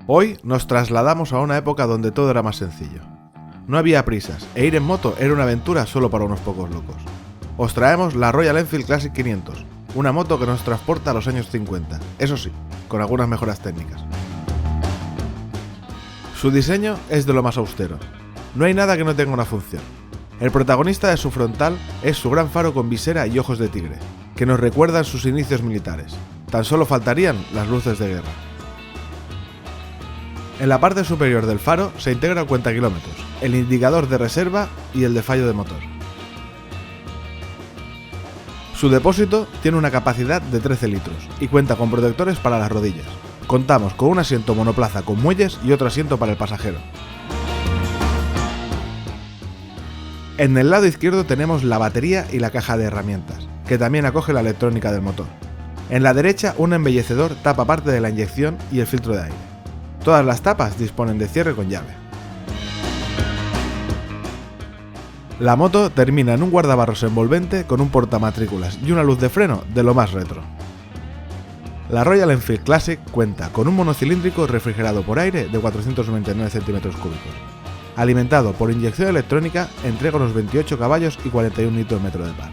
Hoy nos trasladamos a una época donde todo era más sencillo. No había prisas, e ir en moto era una aventura solo para unos pocos locos. Os traemos la Royal Enfield Classic 500, una moto que nos transporta a los años 50, eso sí, con algunas mejoras técnicas. Su diseño es de lo más austero. No hay nada que no tenga una función. El protagonista de su frontal es su gran faro con visera y ojos de tigre, que nos recuerdan sus inicios militares. Tan solo faltarían las luces de guerra. En la parte superior del faro se integra el cuentakilómetros, el indicador de reserva y el de fallo de motor. Su depósito tiene una capacidad de 13 litros y cuenta con protectores para las rodillas. Contamos con un asiento monoplaza con muelles y otro asiento para el pasajero. En el lado izquierdo tenemos la batería y la caja de herramientas, que también acoge la electrónica del motor. En la derecha, un embellecedor tapa parte de la inyección y el filtro de aire. Todas las tapas disponen de cierre con llave. La moto termina en un guardabarros envolvente con un portamatrículas y una luz de freno de lo más retro. La Royal Enfield Classic cuenta con un monocilíndrico refrigerado por aire de 499 centímetros cúbicos. Alimentado por inyección electrónica, entrega unos 28 caballos y 41 Nm de par.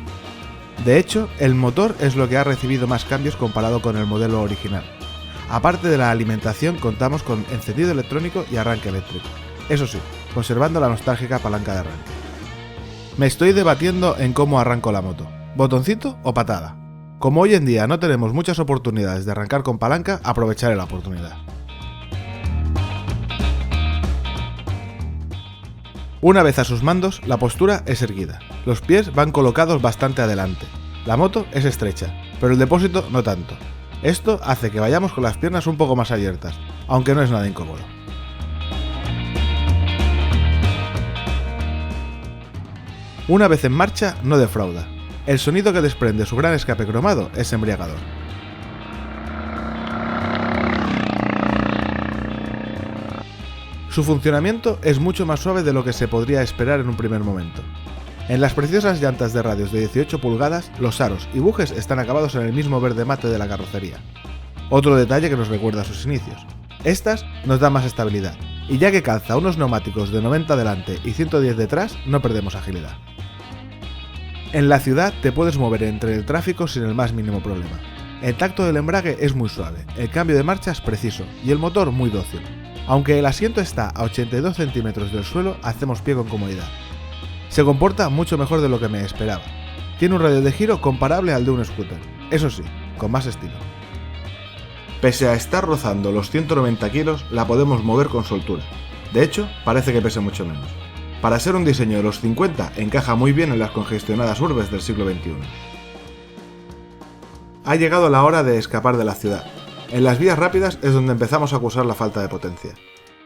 De hecho, el motor es lo que ha recibido más cambios comparado con el modelo original. Aparte de la alimentación, contamos con encendido electrónico y arranque eléctrico. Eso sí, conservando la nostálgica palanca de arranque. Me estoy debatiendo en cómo arranco la moto, ¿botoncito o patada? Como hoy en día no tenemos muchas oportunidades de arrancar con palanca, aprovecharé la oportunidad. Una vez a sus mandos, la postura es erguida. Los pies van colocados bastante adelante. La moto es estrecha, pero el depósito no tanto. Esto hace que vayamos con las piernas un poco más abiertas, aunque no es nada incómodo. Una vez en marcha, no defrauda. El sonido que desprende su gran escape cromado es embriagador. Su funcionamiento es mucho más suave de lo que se podría esperar en un primer momento. En las preciosas llantas de radios de 18 pulgadas, los aros y bujes están acabados en el mismo verde mate de la carrocería. Otro detalle que nos recuerda a sus inicios. Estas nos dan más estabilidad, y ya que calza unos neumáticos de 90 delante y 110 detrás, no perdemos agilidad. En la ciudad te puedes mover entre el tráfico sin el más mínimo problema. El tacto del embrague es muy suave, el cambio de marcha es preciso y el motor muy dócil. Aunque el asiento está a 82 centímetros del suelo, hacemos pie con comodidad. Se comporta mucho mejor de lo que me esperaba. Tiene un radio de giro comparable al de un scooter, eso sí, con más estilo. Pese a estar rozando los 190 kilos, la podemos mover con soltura. De hecho, parece que pese mucho menos. Para ser un diseño de los 50, encaja muy bien en las congestionadas urbes del siglo XXI. Ha llegado la hora de escapar de la ciudad. En las vías rápidas es donde empezamos a acusar la falta de potencia.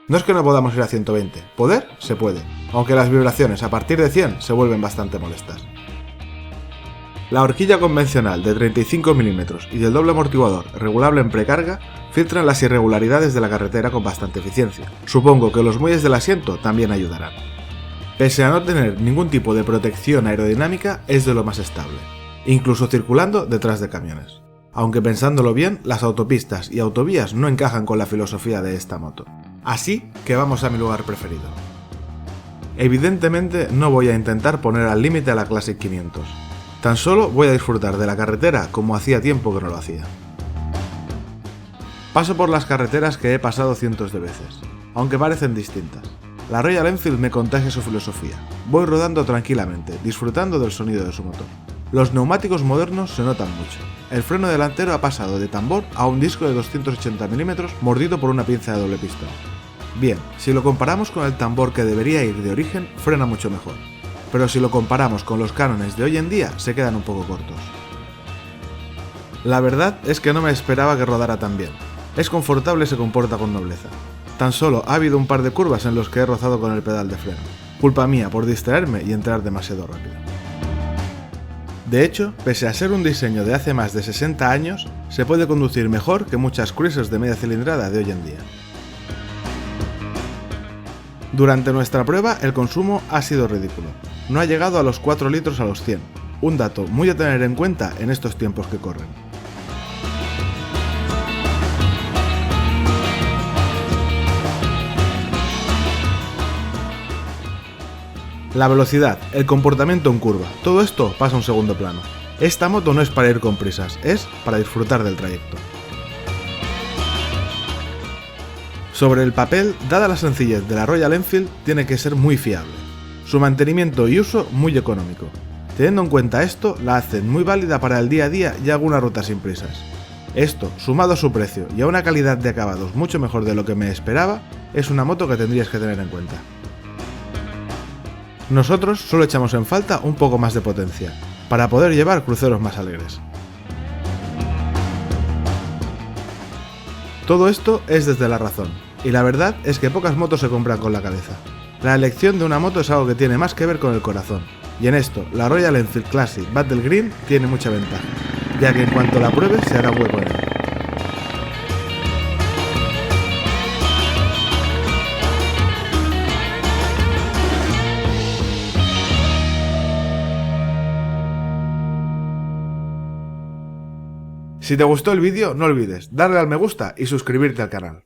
No es que no podamos ir a 120, poder se puede, aunque las vibraciones a partir de 100 se vuelven bastante molestas. La horquilla convencional de 35 mm y del doble amortiguador regulable en precarga filtran las irregularidades de la carretera con bastante eficiencia. Supongo que los muelles del asiento también ayudarán. Pese a no tener ningún tipo de protección aerodinámica, es de lo más estable, incluso circulando detrás de camiones. Aunque pensándolo bien, las autopistas y autovías no encajan con la filosofía de esta moto. Así que vamos a mi lugar preferido. Evidentemente no voy a intentar poner al límite a la Classic 500. Tan solo voy a disfrutar de la carretera como hacía tiempo que no lo hacía. Paso por las carreteras que he pasado cientos de veces, aunque parecen distintas. La Royal Enfield me contagia su filosofía. Voy rodando tranquilamente, disfrutando del sonido de su motor. Los neumáticos modernos se notan mucho. El freno delantero ha pasado de tambor a un disco de 280 mm mordido por una pinza de doble pistón. Bien, si lo comparamos con el tambor que debería ir de origen, frena mucho mejor. Pero si lo comparamos con los cánones de hoy en día, se quedan un poco cortos. La verdad es que no me esperaba que rodara tan bien. Es confortable y se comporta con nobleza. Tan solo ha habido un par de curvas en los que he rozado con el pedal de freno. Culpa mía por distraerme y entrar demasiado rápido. De hecho, pese a ser un diseño de hace más de 60 años, se puede conducir mejor que muchas cruisers de media cilindrada de hoy en día. Durante nuestra prueba el consumo ha sido ridículo. No ha llegado a los 4 litros a los 100, un dato muy a tener en cuenta en estos tiempos que corren. La velocidad, el comportamiento en curva, todo esto pasa a un segundo plano. Esta moto no es para ir con prisas, es para disfrutar del trayecto. Sobre el papel, dada la sencillez de la Royal Enfield, tiene que ser muy fiable. Su mantenimiento y uso muy económico. Teniendo en cuenta esto, la hacen muy válida para el día a día y alguna ruta sin prisas. Esto, sumado a su precio y a una calidad de acabados mucho mejor de lo que me esperaba, es una moto que tendrías que tener en cuenta. Nosotros solo echamos en falta un poco más de potencia, para poder llevar cruceros más alegres. Todo esto es desde la razón, y la verdad es que pocas motos se compran con la cabeza. La elección de una moto es algo que tiene más que ver con el corazón, y en esto la Royal Enfield Classic Battle Green tiene mucha ventaja, ya que en cuanto la pruebes se hará hueco en él. Si te gustó el vídeo, no olvides darle al me gusta y suscribirte al canal.